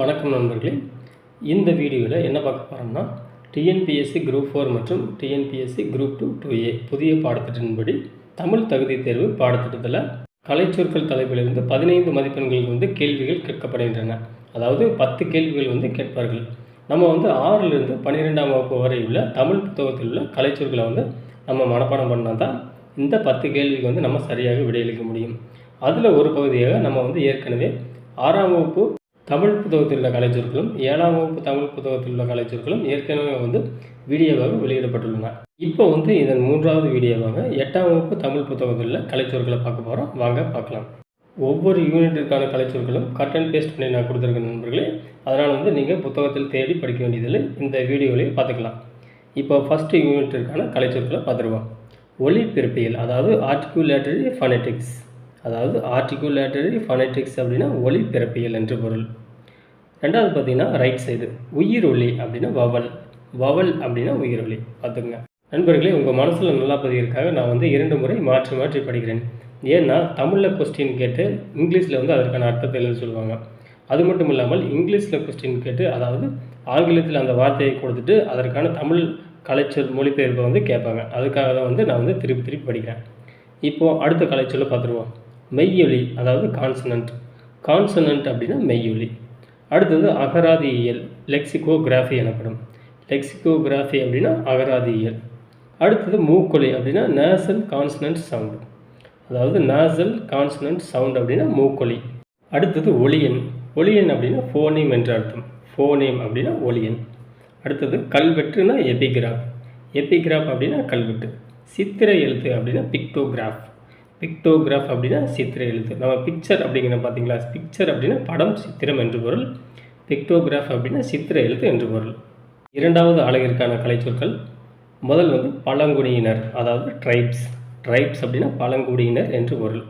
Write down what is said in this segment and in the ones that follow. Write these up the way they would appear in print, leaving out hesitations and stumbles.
வணக்கம் நண்பர்களே. இந்த வீடியோவில் என்ன பார்க்க போகிறோம்னா, டிஎன்பிஎஸ்சி குரூப் 4 மற்றும் டிஎன்பிஎஸ்சி குரூப் 2 2A புதிய பாடத்திட்டத்தின்படி தமிழ் தகுதி தேர்வு பாடத்திட்டத்தில் கலைச்சொற்கள் தலைப்பிலிருந்து 15 மதிப்பெண்களுக்கு கேள்விகள் கேட்கப்படுகின்றன. அதாவது 10 கேள்விகள் கேட்பார்கள். நம்ம 6லிருந்து 12ஆம் வகுப்பு வரை உள்ள தமிழ் புத்தகத்தில் உள்ள கலைச்சொற்களை நம்ம மனப்பாடம் பண்ணால் தான் இந்த 10 கேள்விக்கு நம்ம சரியாக விடையளிக்க முடியும். அதில் ஒரு பகுதியாக நம்ம ஏற்கனவே 6ஆம் வகுப்பு தமிழ் புத்தகத்தில் உள்ள கலைச்சொற்களும் 7ஆம் வகுப்பு தமிழ் புத்தகத்தில் உள்ள கலைச்சொற்களும் ஏற்கனவே வீடியோவாக வெளியிடப்பட்டுள்ளன. இப்போ இதன் 3வது வீடியோவாக 8ஆம் வகுப்பு தமிழ் புத்தகத்தில் உள்ள கலைச்சொற்களை பார்க்க போகிறோம். வாங்க பார்க்கலாம். ஒவ்வொரு யூனிட்டிற்கான கலைச்சொற்களும் கட் அண்ட் பேஸ்ட் பண்ணி நான் கொடுத்துருக்கேன் நண்பர்களே. அதனால் நீங்கள் புத்தகத்தில் தேடி படிக்க வேண்டியதில்லை, இந்த வீடியோவிலேயே பார்த்துக்கலாம். இப்போ ஃபஸ்ட்டு யூனிட்டிற்கான கலைச்சொற்களை பார்த்துருவோம். ஒலிபெருப்பியல், அதாவது ஆர்டிகுலேட்டரி ஃபனெட்டிக்ஸ். அதாவது ஆர்டிகுலேட்டரி ஃபனெட்டிக்ஸ் அப்படின்னா ஒலிபெருப்பியல் என்று பொருள். ரெண்டாவது பார்த்தீங்கன்னா ரைட் சைடு உயிரொலி அப்படின்னா வவல். வவல் அப்படின்னா உயிரொலி. பார்த்துங்க நண்பர்களே, உங்கள் மனசில் நல்லா பதிவிற்காக நான் 2 முறை மாற்றி மாற்றி படிக்கிறேன். ஏன்னா தமிழில் கொஸ்டின் கேட்டு இங்கிலீஷில் அதற்கான அர்த்தத்தை எழுத சொல்லுவாங்க. அது மட்டும் இல்லாமல் இங்கிலீஷில் கொஸ்டின் கேட்டு, அதாவது ஆங்கிலத்தில் அந்த வார்த்தையை கொடுத்துட்டு அதற்கான தமிழ் கலைச்சொல் மொழிபெயர்ப்பை கேட்பாங்க. அதுக்காக தான் நான் திருப்பி திருப்பி படிக்கிறேன். இப்போது அடுத்த கலைச்சொல்லை பார்த்துருவோம். மெய்யொலி, அதாவது கான்சனன்ட். கான்சனன்ட் அப்படின்னா மெய்யொலி. அடுத்தது அகராதியியல், லெக்சிகோகிராஃபி எனப்படும். லெக்சிகோகிராஃபி அப்படின்னா அகராதியியல். அடுத்தது மூக்கொலி அப்படின்னா நேசல் கான்சனன்ட் சவுண்டு. அதாவது நேசல் கான்சனன்ட் சவுண்ட் அப்படின்னா மூக்கொலி. அடுத்தது ஒலியன். ஒலியன் அப்படின்னா ஃபோனேம் என்ற அர்த்தம். ஃபோனேம் அப்படின்னா ஒலியன். அடுத்தது கல்வெட்டுனா எபிகிராஃப். எபிகிராஃப் அப்படின்னா கல்வெட்டு. சித்திரை எழுத்து அப்படின்னா பிக்டோகிராஃப். பிக்டோகிராஃப் அப்படின்னா சித்திரை எழுத்து. நம்ம பிக்சர் அப்படிங்கிற பார்த்தீங்களா, பிக்சர் அப்படின்னா படம், சித்திரம் என்று பொருள். பிக்டோகிராஃப் அப்படின்னா சித்திரை எழுத்து என்று பொருள். இரண்டாவது அழகிற்கான கலைச்சொற்கள். முதல் பழங்குடியினர், அதாவது ட்ரைப்ஸ். ட்ரைப்ஸ் அப்படின்னா பழங்குடியினர் என்று பொருள்.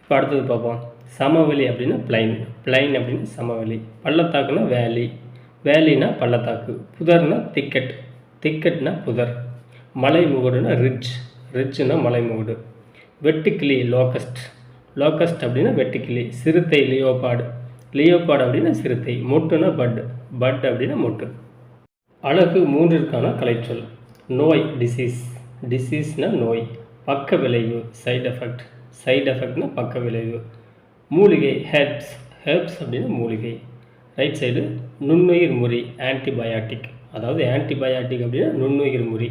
இப்போ அடுத்தது பார்ப்போம். சமவெளி அப்படின்னா பிளைன். பிளைன் அப்படின்னா சமவெளி. பள்ளத்தாக்குனா வேலி. வேலினா பள்ளத்தாக்கு. புதர்னா திக்கெட். திக்கெட்னா புதர். மலை முகடுனா ரிட்ஜ். ரிட்ஜ்னா மலை முகடு. வெட்டுக்கிளி லோக்கஸ்ட். லோக்கஸ்ட் அப்படின்னா வெட்டுக்கிளி. சிறுத்தை லியோபாடு. லியோபாடு அப்படின்னா சிறுத்தை. மொட்டுனா பட். பட் அப்படின்னா மொட்டு. அழகு 3ற்கான கலைச்சொல். நோய் டிசீஸ். டிசீஸ்னா நோய். பக்க விளைவு சைடு எஃபெக்ட். சைடு எஃபெக்ட்னா பக்க விளைவு. மூலிகை ஹெர்ப்ஸ். ஹெர்ப்ஸ் அப்படின்னா மூலிகை. ரைட் சைடு நுண்ணுயிர் முறி, ஆன்டிபயாட்டிக். அதாவது ஆன்டிபயாட்டிக் அப்படின்னா நுண்ணுயிர் முறி.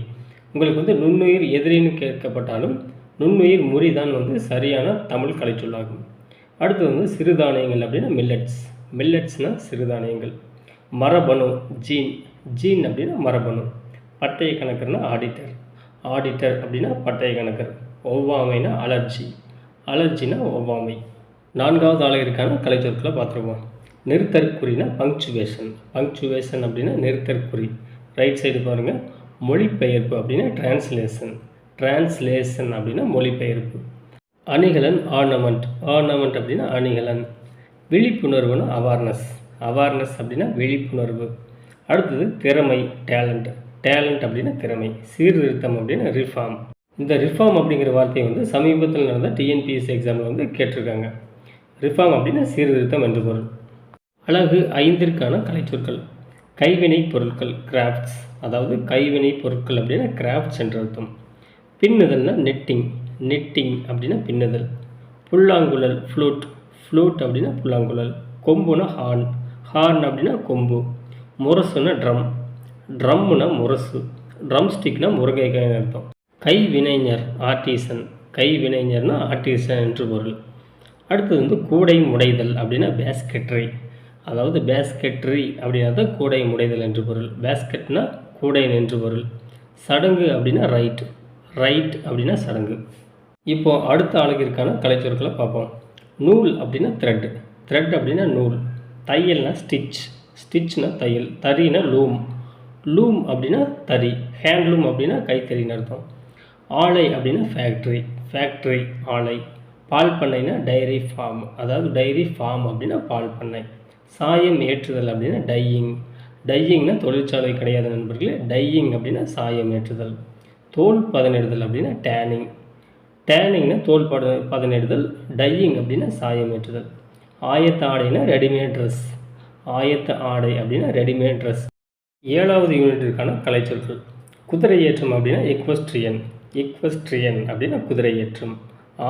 உங்களுக்கு நுண்ணுயிர் எதிரின்னு கேட்கப்பட்டாலும் நுண்ணுயிர் முறி தான் சரியான தமிழ் கலைச்சொல்லாகும். அடுத்து சிறுதானியங்கள் அப்படின்னா மில்லட்ஸ். மில்லட்ஸ்னால் சிறுதானியங்கள். மரபணு ஜீன். ஜீன் அப்படின்னா மரபணு. பட்டய கணக்கர்னா ஆடிட்டர். ஆடிட்டர் அப்படின்னா பட்டய கணக்கர். ஒவ்வாமைனா அலர்ஜி. அலர்ஜினா ஒவ்வாமை. 4வது அழகிற்கான கலைச்சொற்களை பார்த்துருவோம். நிறுத்தற்குறினா பங்க்சுவேஷன். பங்க்சுவேஷன் அப்படின்னா நிறுத்தற்குறி. ரைட் சைடு பாருங்கள். மொழிபெயர்ப்பு அப்படின்னா டிரான்ஸ்லேஷன். டிரான்ஸ்லேஷன் அப்படின்னா மொழிபெயர்ப்பு. அணிகலன் ஆர்னமெண்ட். ஆர்னமெண்ட் அப்படின்னா அணிகலன். விழிப்புணர்வுனா அவேர்னஸ். அவேர்னஸ் அப்படின்னா விழிப்புணர்வு. அடுத்தது திறமை டேலண்ட். டேலண்ட் அப்படின்னா திறமை. சீர்திருத்தம் அப்படின்னா ரிஃபார்ம். இந்த ரிஃபார்ம் அப்படிங்கிற வார்த்தையை சமீபத்தில் நடந்த டிஎன்பிஎஸ்சி எக்ஸாமில் கேட்டிருக்காங்க. ரிஃபார்ம் அப்படின்னா சீர்திருத்தம் என்று பொருள். அழகு 5ற்கான கலைச்சொற்கள். கைவினை பொருட்கள் கிராஃப்ட்ஸ். அதாவது கைவினை பொருட்கள் அப்படின்னா கிராஃப்ட்ஸ் என்று அர்த்தம். பின்னுதல்னா நெட்டிங். நெட்டிங் அப்படின்னா பின்னுதல். புல்லாங்குழல் ஃப்ளூட். ஃப்ளூட் அப்படின்னா புல்லாங்குழல். கொம்புனா ஹார்ன். ஹார்ன் அப்படின்னா கொம்பு. முரசுனா ட்ரம். ட்ரம்முனா முரசு. ட்ரம் ஸ்டிக்னா முருங்கைக்காய்னு அர்த்தம். கைவினைஞர் ஆர்டிசன். கைவினைஞர்னா ஆர்டிசன் என்று பொருள். அடுத்தது கூடை முடைதல் அப்படின்னா பேஸ்கெட்ரி. அதாவது பேஸ்கெட்ரி அப்படின்னா கூடை முடைதல் என்று பொருள். பேஸ்கெட்னா கூடை என்று பொருள். சடங்கு அப்படின்னா ரைட். ரைட் அப்படின்னா சடங்கு. இப்போது அடுத்த அழகிற்கான கலைச்சொற்களை பார்ப்போம். நூல் அப்படின்னா த்ரெட். த்ரெட் அப்படின்னா நூல். தையல்னா ஸ்டிச். ஸ்டிச்னா தையல். தறினா லூம். லூம் அப்படின்னா தறி. ஹேண்ட்லூம் அப்படின்னா கைத்தறின்னு அர்த்தம். ஆலை அப்படின்னா ஃபேக்ட்ரி. ஃபேக்ட்ரி ஆலை. பால் பண்ணைனா டைரி ஃபார்ம். அதாவது டைரி ஃபார்ம் அப்படின்னா பால் பண்ணை. சாயம் ஏற்றுதல் அப்படின்னா டையிங். டையிங்னா தொழிற்சாலை கிடையாது நண்பர்களே. டையிங் அப்படின்னா சாயம் ஏற்றுதல். தோல் பதனிடுதல் அப்படின்னா டேனிங். டேனிங்னா தோல் பதனிடுதல். டையிங் அப்படின்னா சாயம் ஏற்றுதல். ஆயத்த ஆடைனா ரெடிமேட் ட்ரெஸ். ஆயத்த ஆடை அப்படின்னா ரெடிமேட் ட்ரெஸ். 7வது யூனிட்டிற்கான கலைச்சொற்கள். குதிரை ஏற்றம் அப்படின்னா எக்வஸ்ட்ரியன். எக்வஸ்ட்ரியன் அப்படின்னா குதிரை ஏற்றம்.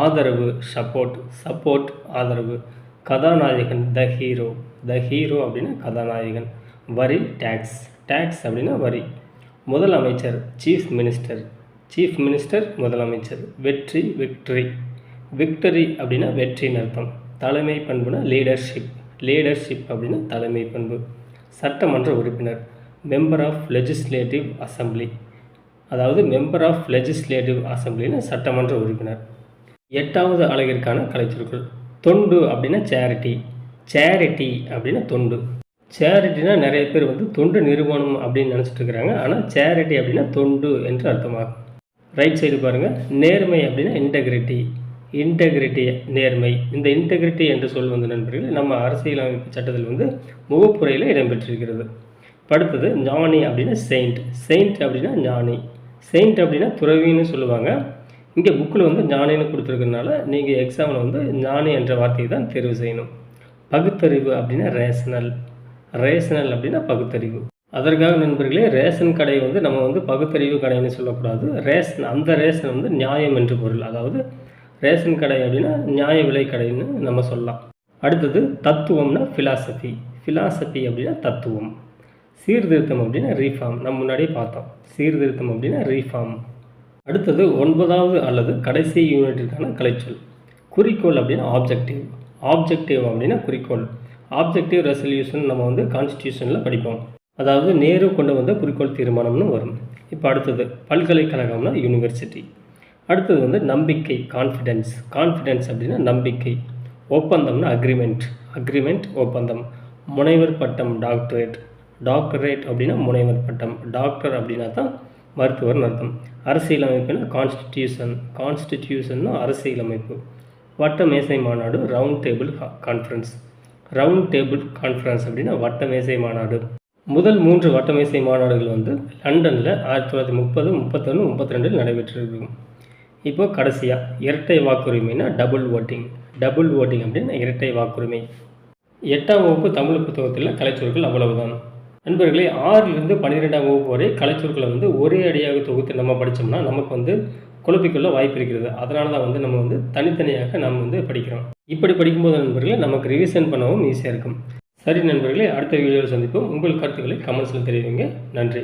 ஆதரவு சப்போர்ட். சப்போர்ட் ஆதரவு. கதாநாயகன் த ஹீரோ. த ஹீரோ அப்படின்னா கதாநாயகன். வரி டேக்ஸ். டேக்ஸ் அப்படின்னா வரி. முதலமைச்சர் சீஃப் மினிஸ்டர். சீஃப் மினிஸ்டர் முதலமைச்சர். வெற்றி விக்டரி. விக்டரி அப்படின்னா வெற்றின்னு அர்த்தம். தலைமை பண்புனா லீடர்ஷிப். லீடர்ஷிப் அப்படின்னா தலைமை பண்பு. சட்டமன்ற உறுப்பினர் மெம்பர் ஆஃப் லெஜிஸ்லேட்டிவ் அசம்பிளி. அதாவது மெம்பர் ஆஃப் லெஜிஸ்லேட்டிவ் அசம்பிளின்னு சட்டமன்ற உறுப்பினர். 8வது அலகிற்கான கலைச்சொற்கள். தொண்டு அப்படின்னா சேரிட்டி. சேரிட்டி அப்படின்னா தொண்டு. சேரிட்டினா நிறைய பேர் வந்து தொண்டு நிறுவனம் அப்படின்னு நினச்சிட்டு இருக்கிறாங்க. ஆனால் சேரிட்டி அப்படின்னா தொண்டு என்று அர்த்தமாகும். ரைட் சைடு பாருங்கள். நேர்மை அப்படின்னா இன்டெகிரிட்டி. இன்டெகிரிட்டி நேர்மை. இந்த இன்டெகிரிட்டி என்று சொல் வந்து நண்பர்கள் நம்ம அரசியலமைப்பு சட்டத்தில் வந்து முகப்புரையில் இடம்பெற்றிருக்கிறது. அடுத்தது ஞானி அப்படின்னா செயின்ட். செயின்ட் அப்படின்னா ஞானி. செயின்ட் அப்படின்னா துறவின்னு சொல்லுவாங்க. இங்கே புக்கில் வந்து ஞானின்னு கொடுத்துருக்கறனால நீங்கள் எக்ஸாமில் வந்து ஞானி என்ற வார்த்தையை தான் தேர்வு செய்யணும். பகுத்தறிவு அப்படின்னா ரேஷனல். ரேஷனல் அப்படின்னா பகுத்தறிவு. அதற்காக நண்பர்களே ரேஷன் கடை வந்து நம்ம வந்து பகுத்தறிவு கடைன்னு சொல்லக்கூடாது. ரேஷன் அந்த ரேஷன் வந்து நியாயம் என்று பொருள். அதாவது ரேஷன் கடை அப்படின்னா நியாய விலை கடைன்னு நம்ம சொல்லலாம். அடுத்தது தத்துவம்னா ஃபிலாசபி. ஃபிலாசபி அப்படின்னா தத்துவம். சீர்திருத்தம் அப்படின்னா ரீஃபார்ம். நம்ம முன்னாடியே பார்த்தோம். சீர்திருத்தம் அப்படின்னா ரீஃபார்ம். அடுத்தது 9வது அல்லது கடைசி யூனிட்டிற்கான கலைச்சொல். குறிக்கோள் அப்படின்னா ஆப்ஜெக்டிவ். ஆப்ஜெக்டிவ் அப்படின்னா குறிக்கோள். ஆப்ஜெக்டிவ் ரெசல்யூஷன் நம்ம வந்து கான்ஸ்டியூஷனில் படிப்போம். அதாவது நேரு கொண்டு வந்த குறிக்கோள் தீர்மானம்னு வரும். இப்போ அடுத்தது பல்கலைக்கழகம்னா யூனிவர்சிட்டி. அடுத்தது வந்து நம்பிக்கை கான்ஃபிடென்ஸ். கான்ஃபிடென்ஸ் அப்படின்னா நம்பிக்கை. ஒப்பந்தம்னா அக்ரிமெண்ட். அக்ரிமெண்ட் ஒப்பந்தம். முனைவர் பட்டம் டாக்டரேட். டாக்டரேட் அப்படின்னா முனைவர் பட்டம். டாக்டர் அப்படின்னா தான் மருத்துவர்னு அர்த்தம். அரசியலமைப்புனா கான்ஸ்டிடியூஷன். கான்ஸ்டிடியூஷன்னா அரசியலமைப்பு. வட்ட மேசை மாநாடு round table conference. Round table conference அப்படின்னா வட்ட மேசை மாநாடு. முதல் 3 வட்டமேசை மாநாடுகள் வந்து லண்டனில் 1930, 31, 32 நடைபெற்றிருக்கும். இப்போ கடைசியாக இரட்டை வாக்குரிமைனா டபுள் ஓட்டிங். டபுள் ஓட்டிங் அப்படின்னா இரட்டை வாக்குரிமை. 8ஆம் வகுப்பு தமிழ் புத்தகத்தில் கலைச்சொற்கள் அவ்வளவுதான். நண்பர்களே 6லிருந்து 12ஆம் வகுப்பு வரை கலைச்சொற்களை வந்து ஒரே அடியாக தொகுத்து நம்ம படித்தோம்னா நமக்கு வந்து குழப்பிக்கொள்ள வாய்ப்பு இருக்கிறது. அதனால தான் வந்து நம்ம வந்து தனித்தனியாக நம்ம வந்து படிக்கிறோம். இப்படி படிக்கும்போது நண்பர்களே நமக்கு ரிவிஷன் பண்ணவும் ஈஸியாக இருக்கும். சரி நண்பர்களே, அடுத்த வீடியோவில் சந்திப்போம். உங்கள் கருத்துக்களை கமெண்ட்ஸில் தெரிவிங்க. நன்றி.